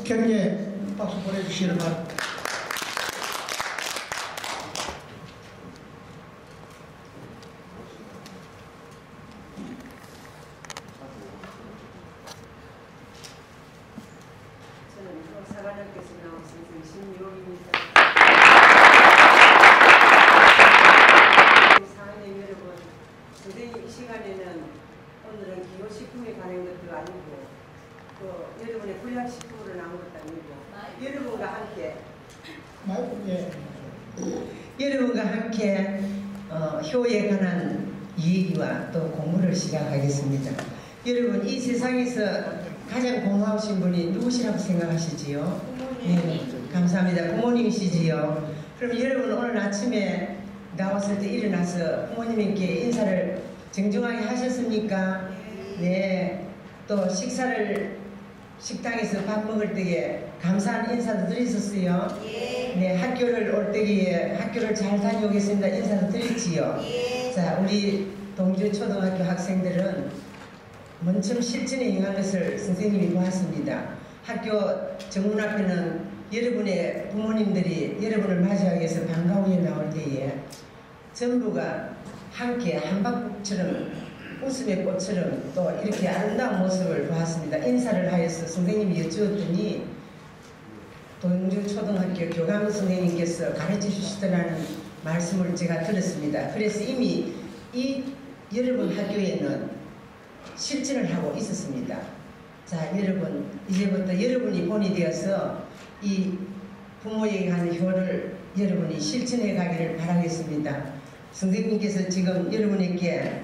격려의 박수 보내주시기를 바랍니다. 저는 사관학교에서 나온 선생 신유옥입니다. 4학년 여러분, 선생님 이 시간에는 오늘은 기호식품에 관한 것도 아니고 또 여러분의 불량식품으로 나온 것도 아니고 여러분과 함께 여러분과 함께 효에 관한 이야기와 또 공부를 시작하겠습니다. 여러분, 이 세상에서 가장 고마우신 분이 누구시라고 생각하시지요? 네, 감사합니다. 부모님이시지요. 그럼 여러분 오늘 아침에 나왔을 때 일어나서 부모님께 인사를 정중하게 하셨습니까? 네. 또 식당에서 밥 먹을 때에 감사한 인사도 드리셨어요? 네. 학교를 올 때에 학교를 잘 다녀오겠습니다. 인사도 드렸지요? 자, 우리 동주 초등학교 학생들은 먼저 실전에 임한 것을 선생님이 보았습니다. 학교 정문 앞에는 여러분의 부모님들이 여러분을 맞이하기 위해서 반가우에 나올 때에 전부가 함께 한박국처럼 웃음의 꽃처럼 또 이렇게 아름다운 모습을 보았습니다. 인사를 하여서 선생님이 여쭈었더니 동주 초등학교 교감 선생님께서 가르쳐 주시더라는 말씀을 제가 들었습니다. 그래서 이미 이 여러분 학교에는 실천을 하고 있었습니다. 자, 여러분, 이제부터 여러분이 본이 되어서 이 부모에게 하는 효를 여러분이 실천해 가기를 바라겠습니다. 선생님께서 지금 여러분에게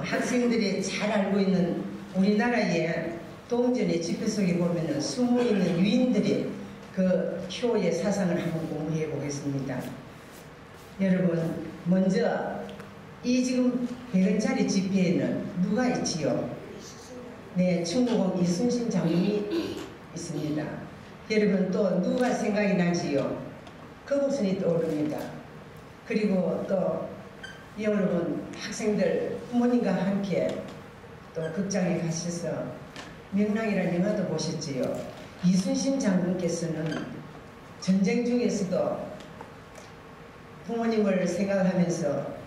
학생들이 잘 알고 있는 우리나라의 동전의 지표 속에 보면은 숨어있는 유인들이 그 효의 사상을 한번 공부해 보겠습니다. 여러분, 먼저 이 지금 100원짜리 지폐에는 누가 있지요? 네, 충무공 이순신 장군이 있습니다. 여러분, 또 누가 생각이 나지요? 거북선이 떠오릅니다. 그리고 또 여러분 학생들 부모님과 함께 또 극장에 가셔서 명랑이라는 영화도 보셨지요? 이순신 장군께서는 전쟁 중에서도 부모님을 생각하면서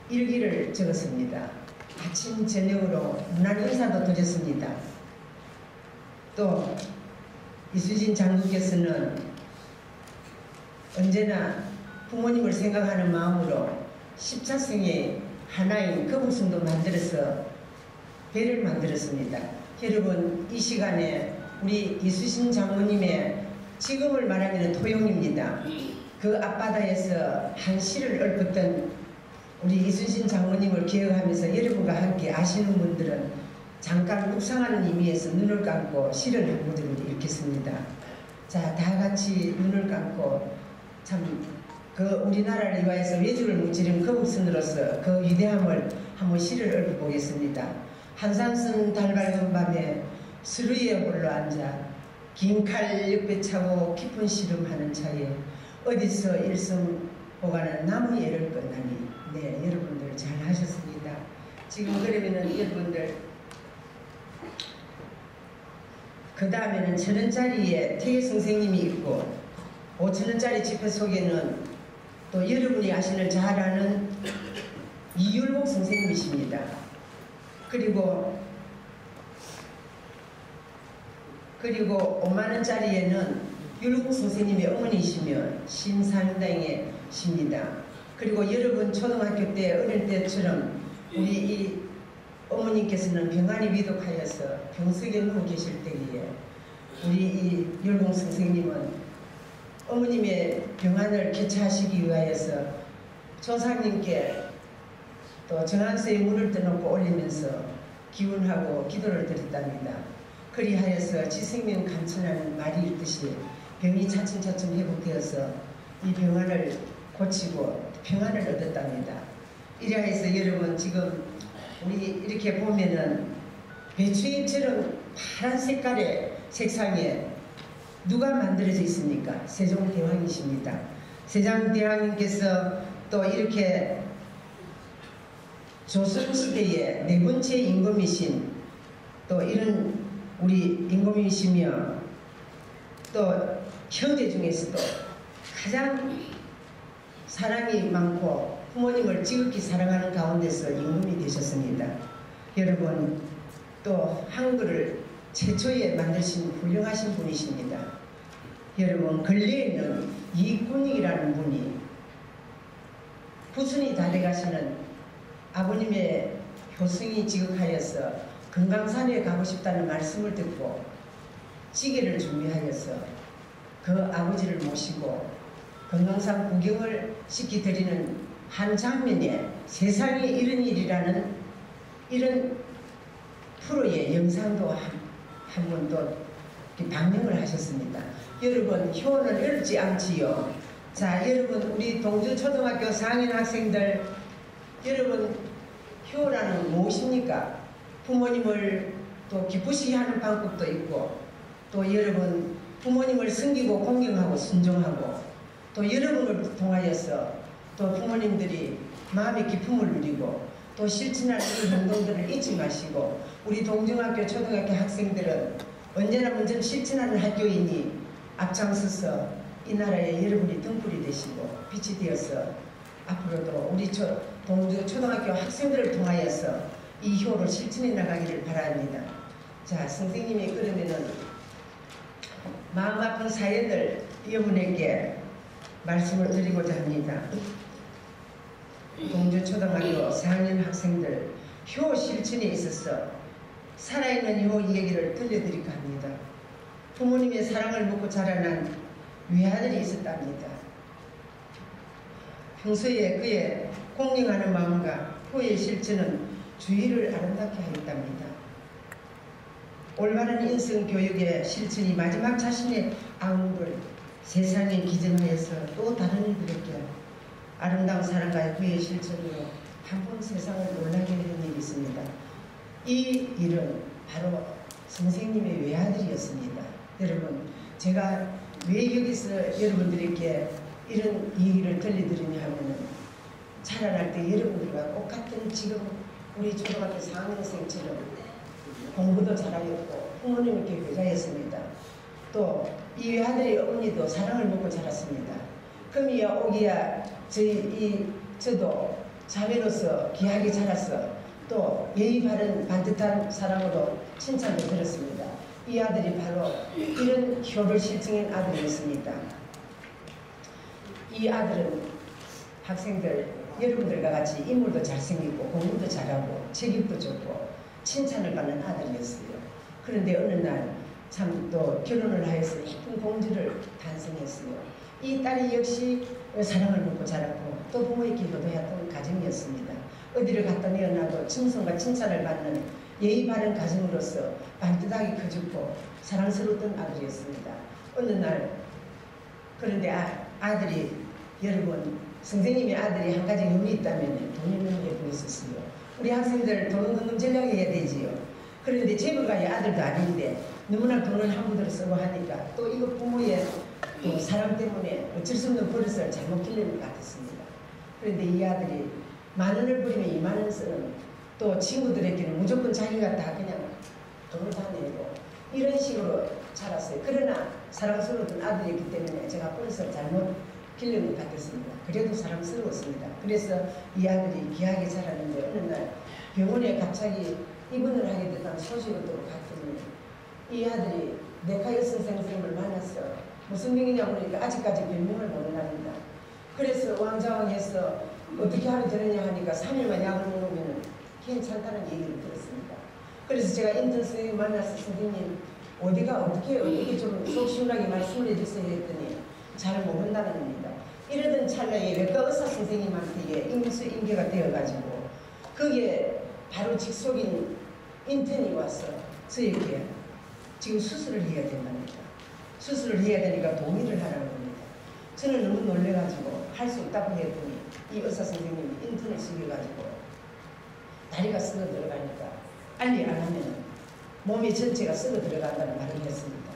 일기를 적었습니다. 아침 저녁으로 문안 인사도 드렸습니다. 또 이순신 장군께서는 언제나 부모님을 생각하는 마음으로 십자성의 하나인 거북선도 만들어서 배를 만들었습니다. 여러분, 이 시간에 우리 이순신 장모님의 지금을 말하면 토용입니다. 그 앞바다에서 한 시를 읊었던 우리 이순신 장모님을 기억하면서 여러분과 함께 아시는 분들은 잠깐 묵상하는 의미에서 눈을 감고 시를 한 구절을 읽겠습니다. 자, 다 같이 눈을 감고 참 그 우리나라를 위하여서 외죽을 무찌른 거북선으로서 그 위대함을 한번 시를 읊어보겠습니다. 한산선 달밝은 밤에 수루에 홀로 앉아 긴 칼 옆에 차고 깊은 씨름하는 차에 어디서 일성 오가는 나무 예를 끝나니. 네, 여러분들 잘 하셨습니다. 지금 그러면은 여러분들 그 다음에는 1000원짜리에 태계 선생님이 있고 5000원짜리 지폐 속에는 또 여러분이 아시는 잘 아는 이율복 선생님이십니다. 그리고 50,000원짜리에는 율복 선생님의 어머니이시며 신사임당의 십니다. 그리고 여러분 초등학교 때 어릴 때처럼 우리 이 어머니께서는 병환이 위독하여서 병석에 누워 계실 때에 우리 이 율복 선생님은 어머님의 병환을 개최하시기 위하여서 조상님께 또 정한서에 문을 떠놓고 올리면서 기원하고 기도를 드렸답니다. 그리하여서 지생명 간천하는 말이 있듯이 병이 차츰차츰 회복되어서 이 병환을 고치고 평안을 얻었답니다. 이래서 여러분 지금 우리 이렇게 보면은 배추잎처럼 파란 색깔의 색상에 누가 만들어져 있습니까? 세종대왕이십니다. 세종대왕님께서 또 이렇게 조선시대의 네 번째 임금이신 또 이런 우리 임금이시며 또 형제 중에서도 가장 사랑이 많고 부모님을 지극히 사랑하는 가운데서 임금이 되셨습니다. 여러분, 또 한글을 최초에 만드신 훌륭하신 분이십니다. 여러분, 근래에는 이꾼익이라는 분이 구순이 다 돼가시는 아버님의 효승이 지극하여서 금강산에 가고 싶다는 말씀을 듣고 찌개를 준비하여서 그 아버지를 모시고 금강산 구경을 시켜드리는 한 장면에 세상에 이런 일이라는 이런 프로의 영상도 한 번 또 방영을 하셨습니다. 여러분, 효는 어렵지 않지요. 자, 여러분, 우리 동주초등학교 4학년 학생들, 여러분, 효라는 무엇입니까? 부모님을 또 기쁘시게 하는 방법도 있고, 또 여러분, 부모님을 섬기고 공경하고 순종하고, 또 여러분을 통하여서 또 부모님들이 마음의 기쁨을 누리고, 또 실천할 이 행동들을 잊지 마시고, 우리 동중학교 초등학교 학생들은 언제나 먼저 실천하는 학교이니 앞장서서 이 나라에 여러분이 등불이 되시고 빛이 되어서 앞으로도 우리 동주 초등학교 학생들을 통하여서 이 효를 실천해 나가기를 바랍니다. 자, 선생님이 그러면은 마음 아픈 사연을 여러분에게 말씀을 드리고자 합니다. 동주 초등학교 4학년 학생들 효 실천에 있어서 살아있는 효 이야기를 들려드릴까 합니다. 부모님의 사랑을 먹고 자라난 외아들이 있었답니다. 평소에 그의 공경하는 마음과 효의 실천은 주위를 아름답게 하였답니다. 올바른 인성교육의 실천이 마지막 자신의 악물을 세상에 기증하여서 또 다른 이들에게 아름다운 사랑과 그의 실천으로 한 번 세상을 놀라게 한 일이 있습니다. 이 일은 바로 선생님의 외아들이었습니다. 여러분, 제가 왜 여기서 여러분들에게 이런 얘기를 들려드리냐 하면은 자라날 때 여러분들과 똑같은 지금 우리 초등학교 4학년생처럼 공부도 잘하였고 부모님께 배자였습니다. 또 이 외아들의 어머니도 사랑을 먹고 자랐습니다. 금이야 오기야 저도 자매로서 귀하게 자라서 또 예의 바른 반듯한 사랑으로 칭찬을 들었습니다. 이 아들이 바로 이런 효를 실증한 아들이었습니다. 이 아들은 학생들 여러분들과 같이 인물도 잘생기고 공부도 잘하고 책임도 좋고 칭찬을 받는 아들이었어요. 그런데 어느 날 참 또 결혼을 하여서 예쁜 공주를 탄생했어요. 이 딸이 역시 사랑을 받고 자랐고 또 부모에게 효도했던 가정이었습니다. 어디를 갖다 내어놔도 칭송과 칭찬을 받는 예의 바른 가정으로서 반듯하게 커졌고 사랑스러웠던 아들이었습니다. 어느 날 그런데 아들이 여러분 선생님의 아들이 한 가지 의미 있다면 돈을 내고 있었어요. 우리 학생들 돈은 금금 전략해야 되지요. 그런데 재벌가의 아들도 아닌데 너무나 돈을 함부로 쓰고 하니까 또 이거 부모의 또 사랑 때문에 어쩔 수 없는 버릇을 잘못 길러는 것 같았습니다. 그런데 이 아들이 10,000원을 버리면 20,000원 쓰는 또 친구들에게는 무조건 자기가 다 그냥 돈을 다 내고 이런 식으로 자랐어요. 그러나 사랑스러웠던 아들이었기 때문에 제가 버릇을 잘못 길러는 것 같았습니다. 그래도 사랑스러웠습니다. 그래서 이 아들이 귀하게 자랐는데 어느 날 병원에 갑자기 입원을 하게 됐다는 소식을 듣고 갔더니 이 아들이 네카이슨 선생님을 만났어. 무슨 병이냐고 그러니까 아직까지 병명을 모르답니다. 그래서 왕자왕에서 어떻게 하면 되느냐 하니까 3일만 약을 먹으면 괜찮다는 얘기를 들었습니다. 그래서 제가 인턴 선생님 만나서 선생님 어떻게 좀 속 시원하게 말씀을 해주세요 했더니 잘 모른다는 겁니다. 이러던 찰나에 외과 의사 선생님한테 임수인계가 되어가지고 그게 바로 직속인 인턴이 와서 저에게 지금 수술을 해야 된답니다. 수술을 해야 되니까 동의를 하라고 합니다. 저는 너무 놀래가지고 할 수 없다고 했더니 이 의사 선생님이 인턴을 시켜가지고 다리가 썩어 들어가니까 빨리 안 하면 몸이 전체가 썩어 들어간다는 말을 했습니다.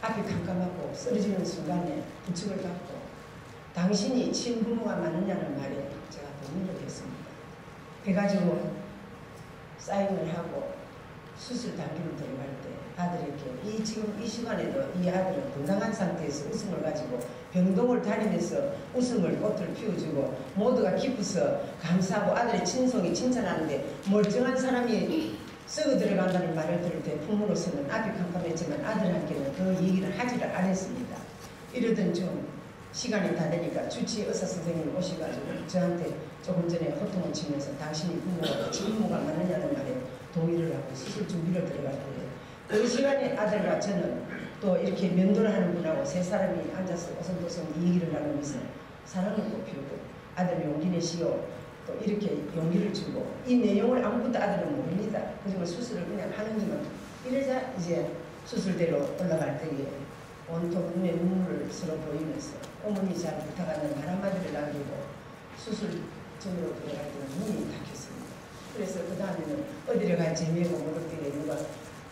앞이 깜깜하고 쓰러지는 순간에 부축을 받고 당신이 친부모가 맞느냐는 말에 제가 동의를 했습니다. 그래가지고 사인을 하고 수술 단계로 들어갈 때 아들에게 지금 이 시간에도 이 아들은 건강한 상태에서 웃음을 가지고 병동을 다니면서 웃음을 꽃을 피워주고 모두가 기뻐서 감사하고 아들의 친성이 칭찬하는데 멀쩡한 사람이 썩어 들어간다는 말을 들을 때 부모로서는 앞이 캄캄했지만 아들한테는 그 얘기를 하지를 않았습니다. 이러던 중 시간이 다 되니까 주치 의사 선생님 오셔가지고 저한테 조금 전에 호통을 치면서 당신이 부모가 친부모가 맞느냐는 말에 동의를 하고 수술 준비를 들어갈 때에 그 시간에 아들과 저는 또 이렇게 면도를 하는 분하고 세 사람이 앉아서 오손도손 이 얘기를 나누면서 사랑을 꽃피우고 아들 용기 내시오 또 이렇게 용기를 주고 이 내용을 아무것도 아들은 모릅니다. 그리고 수술을 그냥 하는 거는 이러자 이제 수술대로 올라갈 때에 온통 눈에 눈물을 서로 보이면서 어머니 잘 부탁하는 말 한마디를 남기고 수술정으로 들어갈 때는 눈이 닫혔습니다. 그래서 그 다음에는 어디를 갈지 재미고 모르게 누가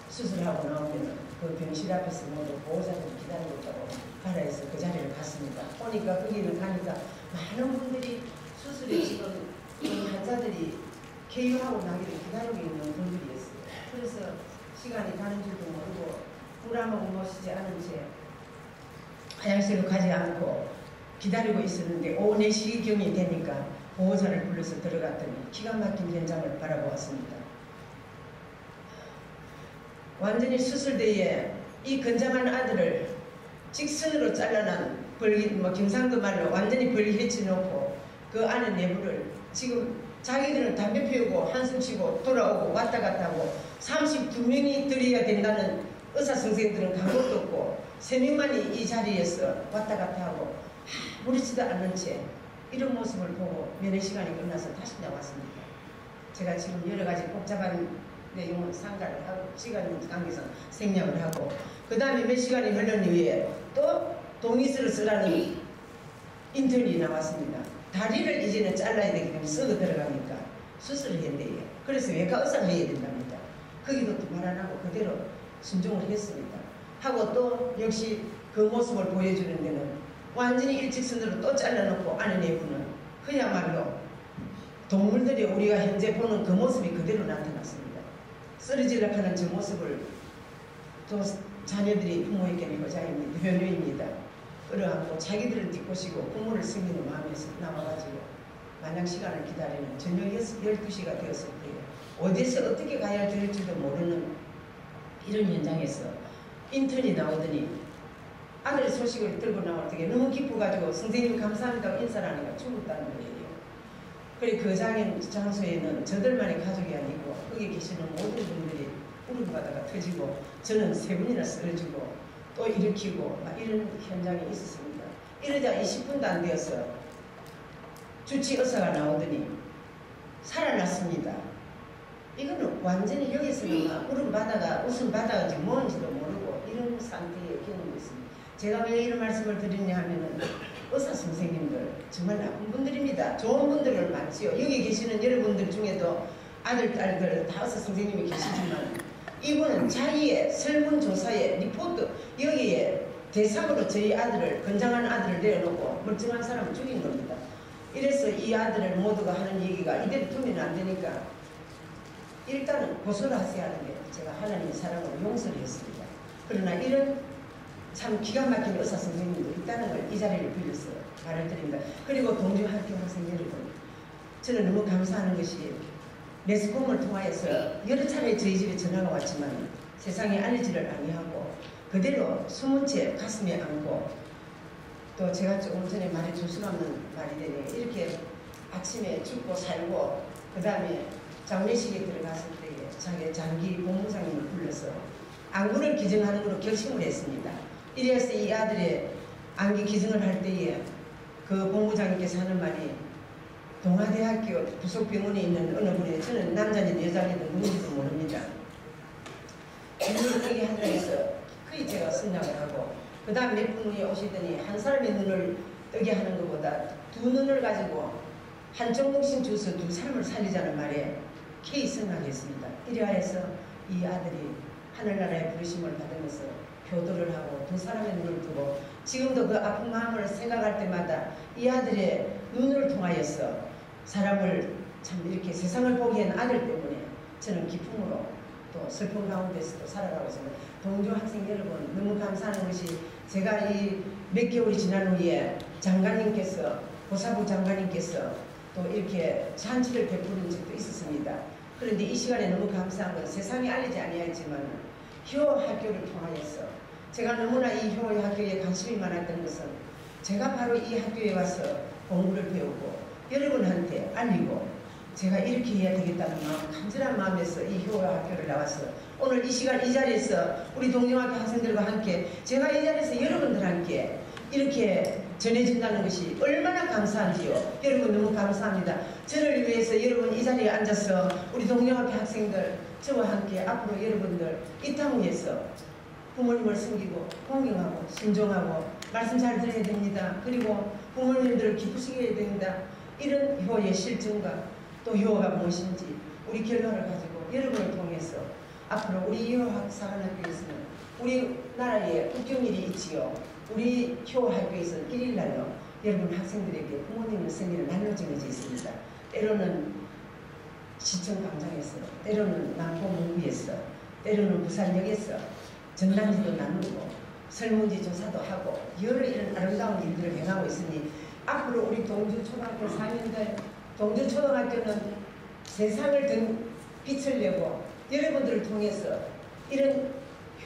수술하고 나오면 그 병실 앞에서 모두 보호자들이 기다리고 있다고 가라해서 그 자리를 갔습니다. 오니까 거기는 가니까 많은 분들이 수술에 지금 이 환자들이 쾌유하고 나기를 기다리고 있는 분들이었어요. 그래서 시간이 가는 줄도 모르고 물 한번 모시지 않은 채 화장실을 가지 않고 기다리고 있었는데 오후 4시경이 되니까 보호자를 불러서 들어갔더니 기가 막힌 현장을 바라보았습니다. 완전히 수술대에 이 건장한 아들을 직선으로 잘라난 경상도 말로 완전히 벌리헤치 놓고 그 안에 내부를 지금 자기들은 담배 피우고 한숨 쉬고 돌아오고 왔다 갔다 하고 32명이 들여야 된다는 의사 선생님들은 감독도 없고 3명만이 이 자리에서 왔다 갔다 하고 아무렇지도 않은 채 이런 모습을 보고 면회 시간이 끝나서 다시 나왔습니다. 제가 지금 여러 가지 복잡한 내용을 상가를 하고 시간 관계상 생략을 하고 그 다음에 몇 시간이 흐른 이후에 또 동의서를 쓰라는 인턴이 나왔습니다. 다리를 이제는 잘라야 되기 때문에 썩어 들어가니까 수술을 해야 돼요. 그래서 외과 의사를 해야 된답니다. 거기도 또 말 안 하고 그대로 순종을 했습니다. 하고 또 역시 그 모습을 보여주는 데는 완전히 일직선으로 또 잘라놓고 안에 내부는 그야말로 동물들이 우리가 현재 보는 그 모습이 그대로 나타났습니다. 쓰러지려고 하는 저 모습을 또 자녀들이 부모에게는 효자입니다. 변호입니다. 끌어안고 자기들은 뒷곳이고 부모를 섬기는 마음에서 나와가지고 마냥 시간을 기다리는 저녁 12시가 되었을 때 어디서 어떻게 가야 될지도 모르는 이런 현장에서 인턴이 나오더니 아들 소식을 들고 나올 때 너무 기뻐가지고 선생님 감사합니다 인사를 하니까 죽었다는 거예요. 그래 그 장소에는 저들만의 가족이 아니고 거기 계시는 모든 분들이 울음바다가 터지고 저는 3분이나 쓰러지고 또 일으키고 막 이런 현장이 있었습니다. 이러자 20분도 안 되어서 주치 의사가 나오더니 살아났습니다. 이거는 완전히 여기서는 막 울음바다가 웃음바다가 뭔지도 모르고 이런 상태의 경험이 있습니다. 제가 왜 이런 말씀을 드리냐 하면은 의사 선생님들 정말 나쁜 분들입니다. 좋은 분들은 많지요. 여기 계시는 여러분들 중에도 아들, 딸들 다 의사 선생님이 계시지만 이분은 자기의 설문조사에 리포트 여기에 대상으로 저희 아들을 건장한 아들을 내려놓고 멀쩡한 사람을 죽인 겁니다. 이래서 이 아들을 모두가 하는 얘기가 이대로 두면 안 되니까 일단은 고소를 하셔야 하는 게 제가 하나님의 사랑으로 용서를 했습니다. 그러나 이런 참 기가 막힌 의사 선생님도 있다는 걸 이 자리를 빌려서 말을 드립니다. 그리고 동주 학교 학생 여러분, 저는 너무 감사하는 것이 매스컴을 통하여서 여러 차례 저희 집에 전화가 왔지만 세상에 알리지를 아니하고 그대로 숨은 채 가슴에 안고 또 제가 조금 전에 말이 조심하는 말이 되네. 이렇게 아침에 죽고 살고 그 다음에 장례식에 들어갔을 때에 자기 장기 본부장님을 불러서 안구를 기증하는 걸로 결심을 했습니다. 이래서 이 아들의 안기 기증을 할 때에 그 본부장님께서 하는 말이 동아대학교 부속병원에 있는 어느 분이 저는 남자든 여자든 누군지도 모릅니다. 눈을 뜨게 한다 해서 거의 제가 생각을 하고 그 다음 몇 분이 오시더니 한 사람의 눈을 뜨게 하는 것보다 두 눈을 가지고 한쪽 뭉신 주서 두 사람을 살리자는 말에 K 생각했습니다. 이래하여서 이 아들이 하늘나라의 부르심을 받으면서 교도를 하고 두 사람의 눈을 뜨고 지금도 그 아픈 마음을 생각할 때마다 이 아들의 눈을 통하여서 사람을 참 이렇게 세상을 보게 한 아들 때문에 저는 기쁨으로 또 슬픈 가운데서도 살아가고 있습니다. 동조 학생 여러분 너무 감사하는 것이 제가 이 몇 개월이 지난 후에 장관님께서 보사부 장관님께서 또 이렇게 잔치를 베푸는 적도 있었습니다. 그런데 이 시간에 너무 감사한 건 세상에 알리지 아니하지만 효학교를 통하여서 제가 너무나 이 효학교에 관심이 많았던 것은 제가 바로 이 학교에 와서 공부를 배우고 여러분한테 알리고 제가 이렇게 해야 되겠다는 마음, 간절한 마음에서 이 효학교를 나와서 오늘 이 시간 이 자리에서 우리 동영학교 학생들과 함께 제가 이 자리에서 여러분들과 함께 이렇게 전해준다는 것이 얼마나 감사한지요. 여러분 너무 감사합니다. 저를 위해서 여러분 이 자리에 앉아서 우리 동영학교 학생들 저와 함께 앞으로 여러분들 이 땅 위에서 부모님을 섬기고 공경하고 신종하고 말씀 잘 들어야 됩니다. 그리고 부모님들을 기쁘시게 해야 됩니다. 이런 효의 실증과 또 효가 무엇인지 우리 결론을 가지고 여러분을 통해서 앞으로 우리 효학사관학교에서는 우리나라에 국경일이 있지요. 우리 효학교에서는 1일날로 여러분 학생들에게 부모님을 생일을 나눠 정해져 있습니다. 때로는 시청 광장에서, 때로는 남포문구에서, 때로는 부산역에서 전단지도 나누고 설문지 조사도 하고 여러 이런 아름다운 일들을 행하고 있으니 앞으로 우리 동주초등학교 4년들 동주초등학교는 세상을 든 빛을 내고 여러분들을 통해서 이런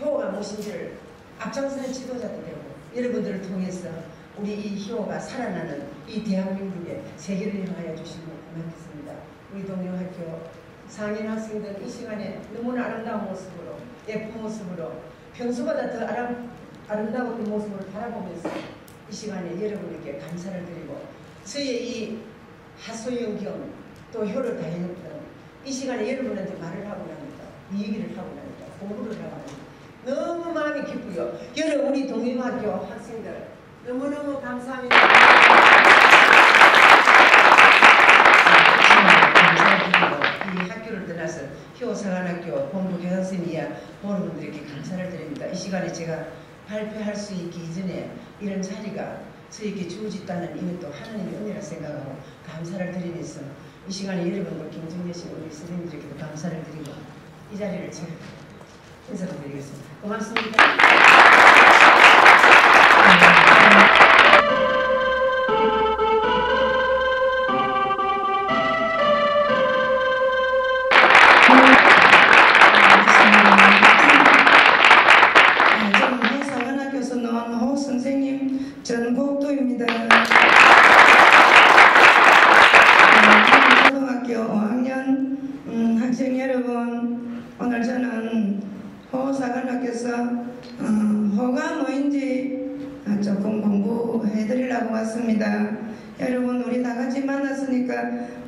효가 무엇인지를 앞장서는 지도자도 되고 여러분들을 통해서 우리 이 효가 살아나는 이 대한민국의 세계를 향하여 주시고 고맙겠습니다. 우리 동영학교 상인 학생들 이 시간에 너무나 아름다운 모습으로 예쁜 모습으로 평소보다 더 아름다운 그 모습을 바라보면서 이 시간에 여러분에게 감사를 드리고 저의 이 하소연 겸 또 효를 다해줬던 이 시간에 여러분한테 말을 하고 나니까 이 얘기를 하고 나니까 공부를 하고 나니까 너무 마음이 기쁘요. 여러분 우리 동영학교 학생들 너무너무 감사합니다. 이 학교를 떠나서 효사관학교 본부 교장선생님이야 모든 분들에게 감사를 드립니다. 이 시간에 제가 발표할 수 있기 이전에 이런 자리가 저에게 주어졌다는 이것도 하나님의 은혜라 생각하고 감사를 드리면서 이 시간에 여러분들 경쟁되신 우리 선생님들에게도 감사를 드리고 이 자리를 제가 인사를 드리겠습니다. 고맙습니다. 저는 사관학교에서 나온 호 선생님 전국도입니다. 초등학교 5학년 학생 여러분, 오늘 저는 호사관학교에서 호가 뭐인지 조금 공부해드리려고 왔습니다. 여러분 우리 다 같이 만났으니까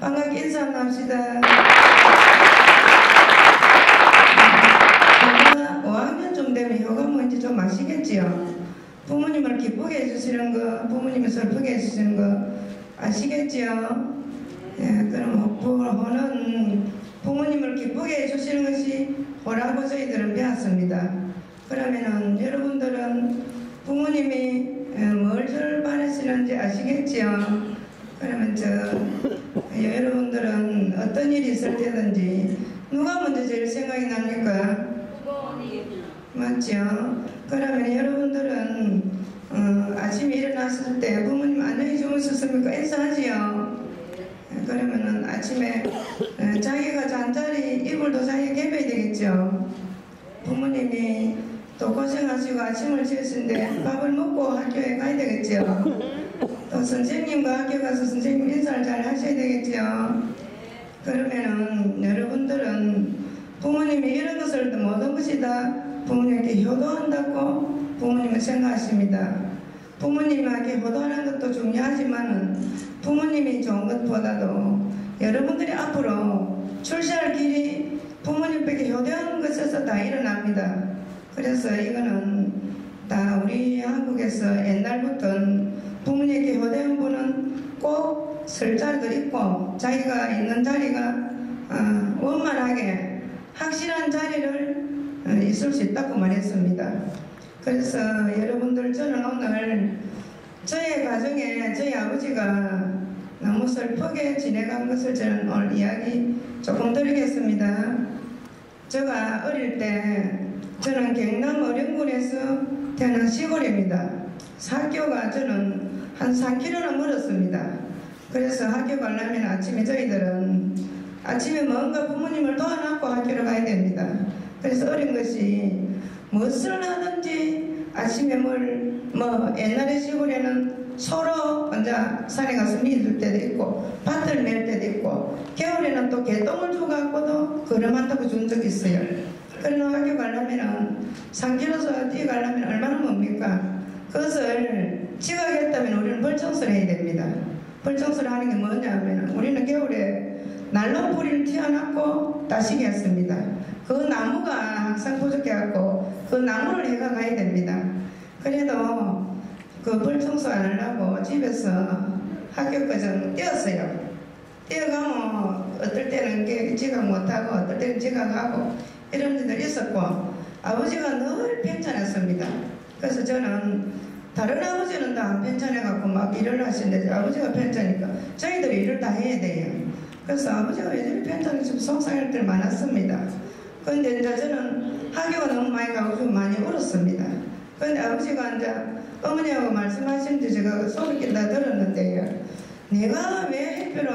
반갑게 인사 한번 합시다. 호가 5학년쯤 되면 호가 뭔지 좀 아시겠지요? 부모님을 기쁘게 해주시는 거, 부모님을 슬프게 해주시는 거 아시겠지요? 예, 그럼 호는 부모님을 기쁘게 해주시는 것이 호라고 저희들은 배웠습니다. 그러면은 여러분들은 부모님이 뭘 저를 바라시는지 아시겠지요? 그러면 여러분들은 어떤 일이 있을 때든지 누가 먼저 제일 생각이 납니까? 부모님. 맞죠? 그러면 여러분들은 아침에 일어났을 때 부모님 안녕히 주무셨습니까? 인사하지요? 그러면은 아침에 자기가 잠자리 이불도 자기가 개봐야 되겠죠. 부모님이 또 고생하시고 아침을 지으신데 밥을 먹고 학교에 가야 되겠죠. 또 선생님과 학교 가서 선생님 인사를 잘 하셔야 되겠죠. 그러면은 여러분들은 부모님이 이런 것을 모든 것이 다 부모님께 효도한다고 부모님은 생각하십니다. 부모님에게 효도하는 것도 중요하지만은 부모님이 좋은 것보다도 여러분들이 앞으로 출세할 길이 부모님에게 효도하는 것에서 다 일어납니다. 그래서 이거는 다 우리 한국에서 옛날부터 부모님께 효도한 분은 꼭 설 자리도 있고 자기가 있는 자리가 원만하게 확실한 자리를 있을 수 있다고 말했습니다. 그래서 여러분들 저는 오늘 저의 가정에 저희 아버지가 너무 슬프게 지내간 것을 저는 오늘 이야기 조금 드리겠습니다. 제가 어릴 때 저는 경남 어령군에서 태어난 시골입니다. 학교가 저는 한 3km나 멀었습니다. 그래서 학교 가려면 아침에 저희들은 아침에 뭔가 부모님을 도와놓고 학교를 가야 됩니다. 그래서 어린 것이 무엇을 하든지 아침에 뭐 옛날에 시골에는 소로 먼저 산에 가서 밀을 때도 있고 밭을 멜 때도 있고 겨울에는 또 개똥을 주고도 걸음한다고 준 적이 있어요. 그래서 학교 가려면 3km 뛰어가려면 얼마나 멉니까? 그것을 지각했다면 우리는 벌청소를 해야 됩니다. 벌청소를 하는 게 뭐냐면 우리는 겨울에 난로뿌리를 튀어놨고 따시게 했습니다. 그 나무가 항상 부족해갖고 그 나무를 해가 가야 됩니다. 그래도 그 벌청소 안 하려고 집에서 학교까지 뛰었어요. 뛰어가면 어떨 때는 지각 못하고 어떨 때는 지각하고 이런 일들 있었고 아버지가 늘 편찮았습니다. 그래서 저는 다른 아버지는 다 안 편찮아갖고 막 일을 하시는데 아버지가 편찮으니까 저희들이 일을 다 해야 돼요. 그래서 아버지가 예전에 편찮아서 좀 속상할 때 많았습니다. 그런데 이제 저는 학교가 너무 많이 가고 좀 많이 울었습니다. 그런데 아버지가 이제 어머니하고 말씀하시는데 제가 소리 낀다 들었는데요. 내가 왜 해피로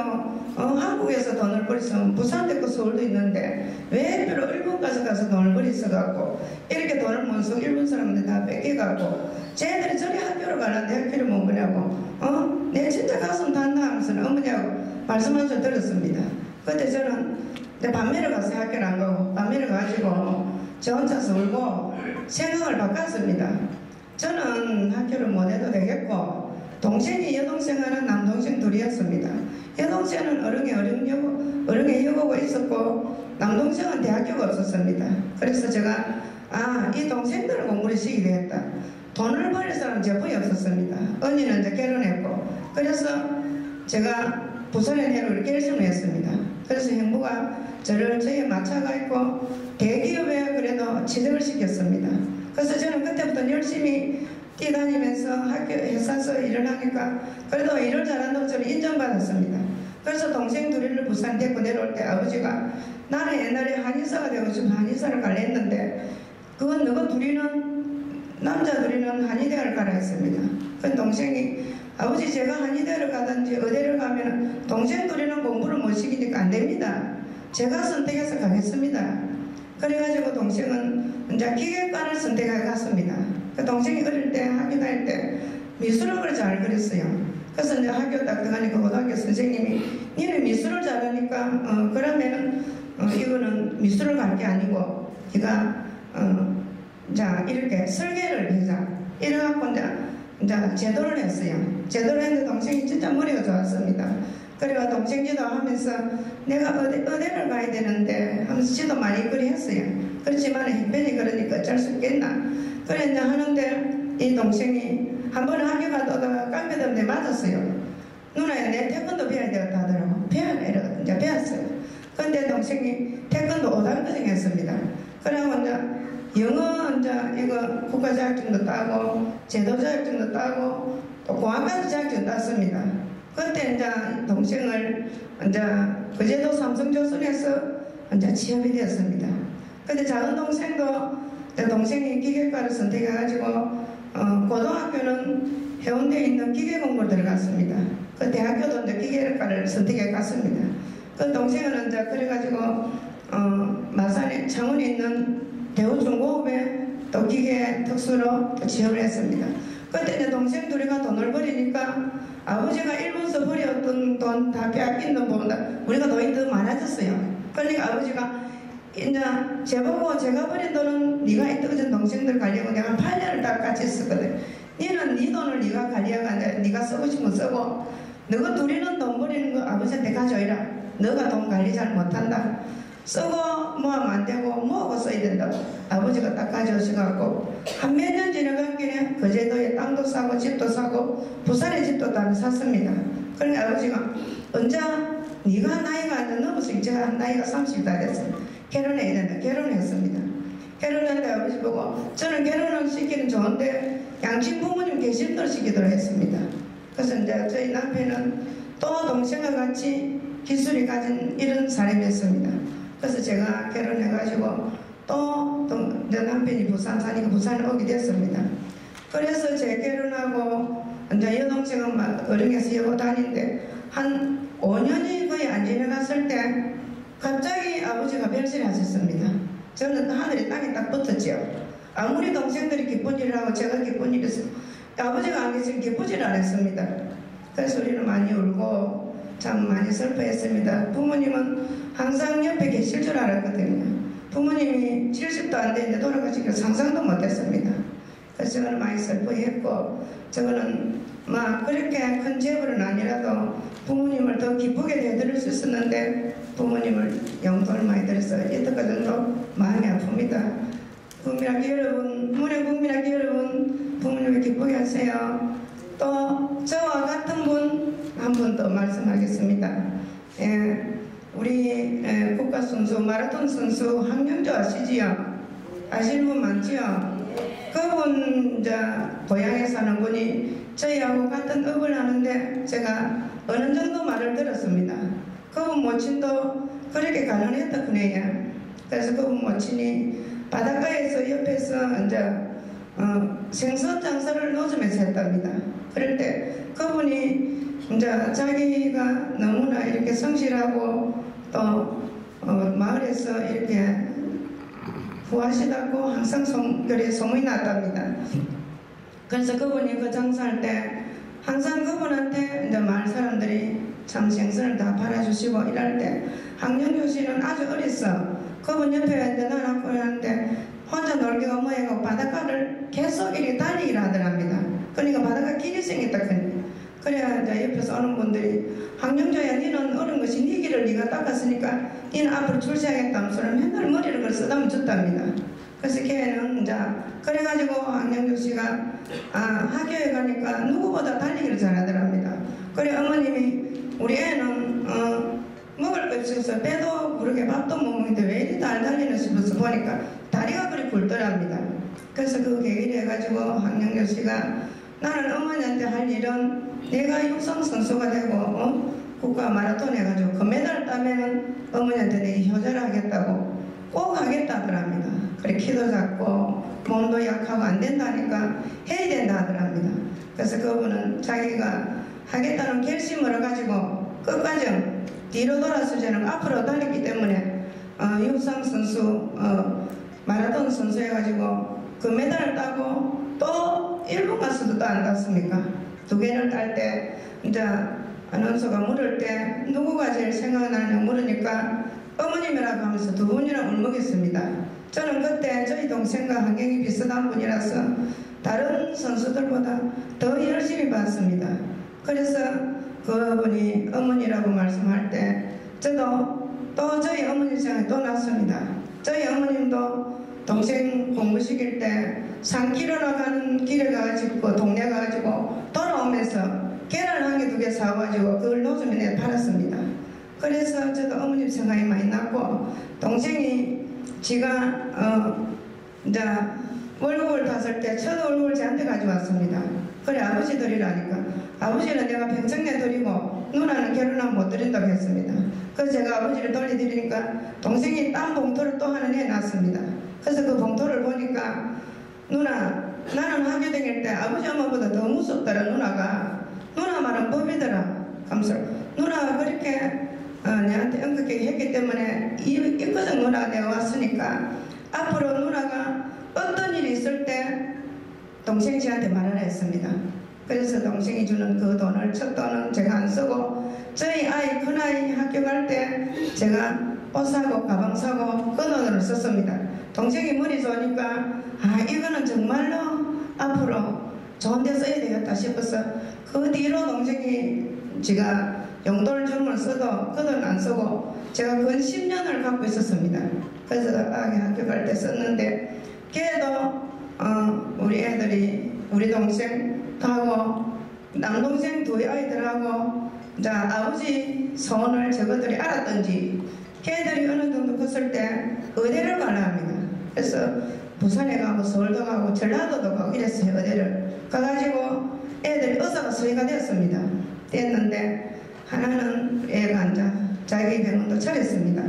한국에서 돈을 벌이서 부산도 있고 서울도 있는데 왜 해피로 일본 가서 돈을 벌이서갖고 이렇게 돈을 못 쓰고 일본 사람들 다 뺏겨갖고 쟤들이 저리 학교를 가는데 학교를 못 보냐고 내 진짜 가슴 단다 하면서 어머니하고 말씀하셔서 들었습니다. 그때 저는 밤매를 가서 학교를 안 가고 밤매를 가지고 저 혼자서 울고 생각을 바꿨습니다. 저는 학교를 못 해도 되겠고 동생이 여동생 하나 남동생 둘이었습니다. 여동생은 어른에 여고가 있었고 남동생은 대학교가 없었습니다. 그래서 제가 이 동생들을 공부를 시키게 되겠다. 돈을 벌일 사람 제법이 없었습니다. 언니는 이제 결혼했고 그래서 제가 부산에 내려올 결심을 했습니다. 그래서 형부가 저를 저에 맞춰가 있고 대기업에 그래도 취직을 시켰습니다. 그래서 저는 그때부터 열심히 뛰다니면서 학교 회사에서 일을 하니까 그래도 일을 잘한다고 저를 인정받았습니다. 그래서 동생 둘이를 부산 데리고 내려올 때 아버지가 나는 옛날에 한의사가 되고 지금 한의사를 가려 했는데 그건 너가 남자 둘이는 한의대를 가라 했습니다. 그 동생이 아버지 제가 한의대를 가든지 어디를 가면 동생 둘이는 공부를 못 시키니까 안 됩니다. 제가 선택해서 가겠습니다. 그래가지고 동생은 이제 기계과를 선택해 갔습니다. 그 동생이 어릴 때 학교 다닐 때 미술학을 잘 그렸어요. 그래서 이제 학교 딱 들어가니까 고등학교 선생님이 니는 미술을 잘하니까 그러면은 이거는 미술을 갈 게 아니고 네가 자 이렇게 설계를 해자 이래갖고 이제 제도를 했어요. 제도를 했는데 동생이 진짜 머리가 좋았습니다. 그래가 동생 지도하면서 내가 어디를 가야 되는데 하면서 지도 많이 그리했어요. 그렇지만 형편이 그러니까 어쩔 수 있겠나. 그래 이제 하는데 이 동생이 한 번 학교 가다가 깡패들한테 맞았어요. 누나야 내 태권도 배워야 되겠다 하더라고. 배워라 이제 배웠어요. 근데 동생이 태권도 5단까지 했습니다. 그러고 이제 영어 이제 이거 국가자격증도 따고 제도 자격증도 따고 또 공학까지 자격증 땄습니다. 그때 이제 동생을 이제 그제도 삼성조선에서 이제 취업이 되었습니다. 근데 작은 동생도 동생이 기계과를 선택해가지고 고등학교는 해운대에 있는 기계공부를 들어갔습니다. 그 대학교도 이제 기계과를 선택해 갔습니다. 그 동생은 이제 그래가지고 마산에 창원에 있는 대우중공업에 또 기계 특수로 또 취업을 했습니다. 그때 이제 동생 둘이가 돈을 벌이니까 아버지가 일본서 벌였던 돈 다 빼앗긴 돈 보다 우리가 돈이 더 많아졌어요. 그러니까 아버지가 이제 제보고 제가 버린 돈은 네가 이때까지 동생들 가려고 내가 한 8년을 다 같이 했었거든. 너는 네 돈을 네가 가려가 네가 쓰고 싶으면 쓰고 너가 둘이는 돈 버리는 거 아버지한테 가져오라. 너가 돈 관리 잘 못한다. 쓰고 모으면 안 되고 모으고 써야 된다고 아버지가 딱 가져오셔갖고 한 몇 년 지나간 길에 거제도에 땅도 사고 집도 사고 부산에 집도 다 샀습니다. 그러니까 아버지가 언제 네가 나이가 안 넘어서 제가 나이가 30이 다 됐어요. 결혼해야 된다. 결혼했습니다. 결혼했는데 아버지 보고 저는 결혼을 시키는 좋은데 양친 부모님 계신 대로 시키도록 했습니다. 그래서 이제 저희 남편은 또 동생과 같이 기술이 가진 이런 사람이었습니다. 그래서 제가 결혼해가지고 또 이제 남편이 부산 사니까 부산에 오게 됐습니다. 그래서 제 결혼하고 이제 여동생은 막 어령에서 여고 다니는데 한 5년이 거의 안 지나갔을 때 갑자기 아버지가 별세를 하셨습니다. 저는 하늘에 땅에 딱 붙었죠. 아무리 동생들이 기쁜 일을 하고 제가 기쁜 일을 했어요. 아버지가 안 계시면 기쁘지를 않았습니다. 그래서 우리는 많이 울고 참 많이 슬퍼했습니다. 부모님은 항상 옆에 계실 줄 알았거든요. 부모님이 70도 안 되는데 돌아가시기를 상상도 못했습니다. 그래서 저는 많이 슬퍼했고, 저는 막 그렇게 큰 재벌은 아니라도 부모님을 더 기쁘게 대드릴 수 있었는데 부모님을 용돈을 많이 들어서 이때까지도 마음이 아픕니다. 국민학교 여러분, 문현 국민학교 여러분, 부모님을 기쁘게 하세요. 또 저와 같은 분 한 분 더 말씀하겠습니다. 우리 국가 선수 마라톤 선수 황영조 아시지요? 아시는 분 많지요? 그분 이제 고향에 사는 분이 저희하고 같은 업을 하는데 제가 어느 정도 말을 들었습니다. 그분 모친도 그렇게 가난했더군요. 그래서 그분 모친이 바닷가에서 옆에서 이제 생선 장사를 노점에서 했답니다. 그럴 때 그분이 이제 자기가 너무나 이렇게 성실하고 또 마을에서 이렇게 후하시다고 항상 소문이 났답니다. 그래서 그분이 그 장사할 때 항상 그분한테 이제 마을 사람들이 참 생선을 다 팔아주시고 이럴 때 황영조 씨는 아주 어렸어. 그분 옆에 이제 나눠고 하는데 혼자 놀기가 뭐해고 바닷가를 계속 이렇게 달리기를 하더랍니다. 그러니까 바닷가 길이 생겼다. 그래야 이제 옆에서 오는 분들이 황영조야 니는 어른 것이 니 길을 니가 닦았으니까 니는 앞으로 출세하겠다면서 맨날 머리를 그걸 쓰다만 줬답니다. 그래서 걔는 이제 그래가지고 황영조 씨가 학교에 가니까 누구보다 달리기를 잘하더랍니다. 그래 어머님이 우리 애는 먹을 거 없어서 배도 부르게 밥도 못 먹는데 왜 이리 잘 달리나 싶어서 보니까 다리가 그리 굵더랍니다. 그래서 그 계기를 해가지고 황영조 씨가 나는 어머니한테 할 일은 내가 육상 선수가 되고 국가 마라톤 해가지고 금메달을 따면은 어머니한테 내가 효자를 하겠다고 꼭 하겠다더랍니다. 그래 키도 작고 몸도 약하고 안 된다니까 해야 된다 하더랍니다. 그래서 그분은 자기가 하겠다는 결심을 해가지고 끝까지 뒤로 돌아서지 않고 앞으로 달렸기 때문에 육상 선수 마라톤 선수 해가지고 금메달을 따고 또 일본 가서도 또 안 땄습니까? 2개를 딸 때 이제 아나운서가 물을 때 누구가 제일 생각나냐 물으니까 어머님이라고 하면서 2분이나 울먹였습니다. 저는 그때 저희 동생과 환경이 비슷한 분이라서 다른 선수들보다 더 열심히 봤습니다. 그래서 그분이 어머니라고 말씀할 때 저도 또 저희 어머니 생각이 또 났습니다. 저희 어머님도 동생 공부시킬 때 산길으로 가는 길에 가가지고 동네 가가지고 돌아오면서 계란 한 개 2개 사와가지고 그걸 노점에 내 팔았습니다. 그래서 저도 어머님 생각이 많이 났고 동생이 지가 이제 월급을 탔을 때 첫 월급을 저한테 가져왔습니다. 그래 아버지 드리라니까 아버지는 내가 평생내 드리고 누나는 결혼하면 못 드린다고 했습니다. 그래서 제가 아버지를 돌려드리니까 동생이 딴 봉투를 또 하나 내놨습니다. 그래서 그 봉투를 보니까 누나 나는 학교 다닐 때 아버지 엄마보다 더 무섭더라. 누나 말은 법이더라. 하면서 누나가 그렇게 내한테 엄격하게 했기 때문에 이거는 누나가 내가 왔으니까 앞으로 누나가 어떤 일이 있을 때 동생이 저한테 말하라 했습니다. 그래서 동생이 주는 그 돈을 첫 돈은 제가 안 쓰고 저희 아이 큰아이 학교 갈 때 제가 옷 사고 가방 사고 그 돈으로 썼습니다. 동생이 머리 좋으니까 이거는 정말로 앞으로 좋은 데 써야 되겠다 싶어서 그 뒤로 동생이 제가 용돈을 주면 써도 그 돈 안 쓰고 제가 근 10년을 갖고 있었습니다. 그래서 아기 학교 갈 때 썼는데 걔도 우리 애들이 우리 동생하고 남동생 2 아이들하고 이제 아버지 소원을 저것들이 알았던지 걔들이 어느 정도 컸을 때 의대를 가려 합니다. 그래서 부산에 가고 서울도 가고 전라도도 가고 이랬어요. 의대를 가가지고 애들이 의사가 소위가 되었습니다. 됐는데 하나는 애가 앉아 자기 병원도 차렸습니다.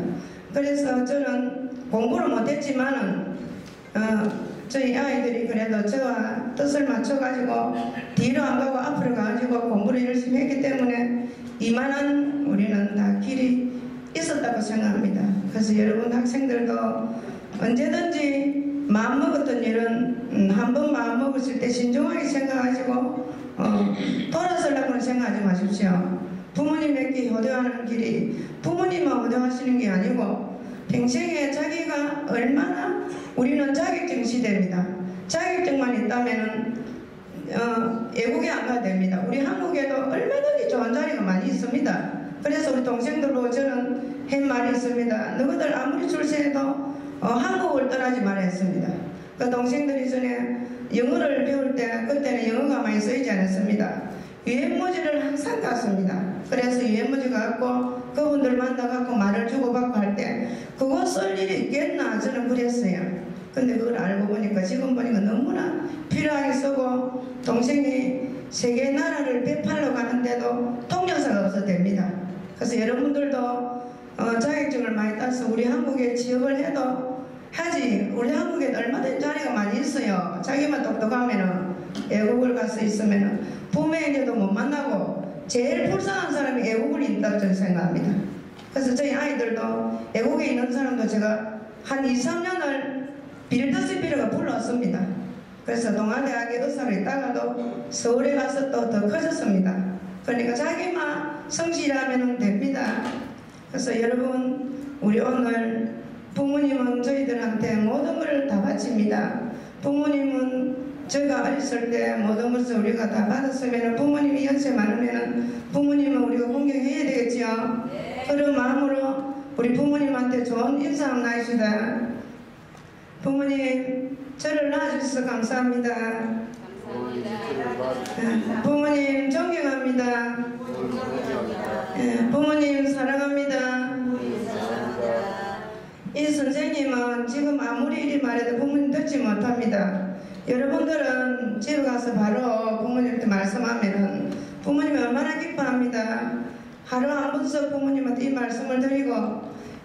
그래서 저는 공부를 못했지만은 저희 아이들이 그래도 저와 뜻을 맞춰가지고 뒤로 안 가고 앞으로 가가지고 공부를 열심히 했기 때문에 이만한 우리는 다 길이 있었다고 생각합니다. 그래서 여러분 학생들도 언제든지 마음먹었던 일은 한번 마음먹었을 때 신중하게 생각하시고 돌아서려고는 생각하지 마십시오. 부모님에게 효도하는 길이 부모님만 효도하시는 게 아니고 평생에 자기가 얼마나 우리는 자격증 시대입니다. 자격증만 있다면은 외국에 안 가도 됩니다. 우리 한국에도 얼마든지 좋은 자리가 많이 있습니다. 그래서 우리 동생들로 저는 한 말이 있습니다. 너희들 아무리 출세해도 한국을 떠나지 말아야 했습니다. 그 동생들이 전에 영어를 배울 때 그때는 영어가 많이 쓰이지 않았습니다. 유엔모지를 항상 갔습니다. 그래서 유엔모지 갖고 그분들 만나갖고 말을 주고받고 할 때 그거 쓸 일이 있겠나 저는 그랬어요. 근데 그걸 알고 보니까 지금 보니까 너무나 필요하게 쓰고 동생이 세계 나라를 배팔러 가는데도 통역사가 없어도 됩니다. 그래서 여러분들도 자격증을 많이 따서 우리 한국에 취업을 해도 하지 우리 한국에 얼마든지 자리가 많이 있어요. 자기만 똑똑하면은 외국을 가서 있으면은 부모에게도 못 만나고 제일 불쌍한 사람이 외국을 있다고 저는 생각합니다. 그래서 저희 아이들도 외국에 있는 사람도 제가 한 2, 3년을 빌드스 필요가 불렀습니다. 그래서 동아대학에 의사를 있다가도 서울에 가서 또 더 커졌습니다. 그러니까 자기만 성실하면 됩니다. 그래서 여러분 우리 오늘 부모님은 저희들한테 모든 걸 다 바칩니다. 부모님은 저희가 어렸을 때 모든 것을 우리가 다 받았으면 부모님이 연세 많으면 부모님은 우리가 공경해야 되겠지요. 그런 마음으로 우리 부모님한테 좋은 인사 한번 하시다. 부모님 저를 낳아주셔서 감사합니다. 부모님 존경합니다. 부모님 사랑합니다. 이 선생님은 지금 아무리 이리 말해도 부모님 듣지 못합니다. 여러분들은 집에 가서 바로 부모님한테 말씀하면은 부모님이 얼마나 기뻐합니다. 하루 한 번씩 부모님한테 이 말씀을 드리고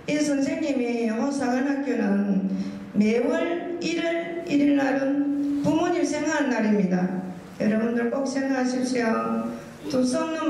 이 선생님이 호사관학교는 매월 1월 1일 날은 부모님 생각하는 날입니다. 여러분들 꼭 생각하십시오. 두 손 놓으면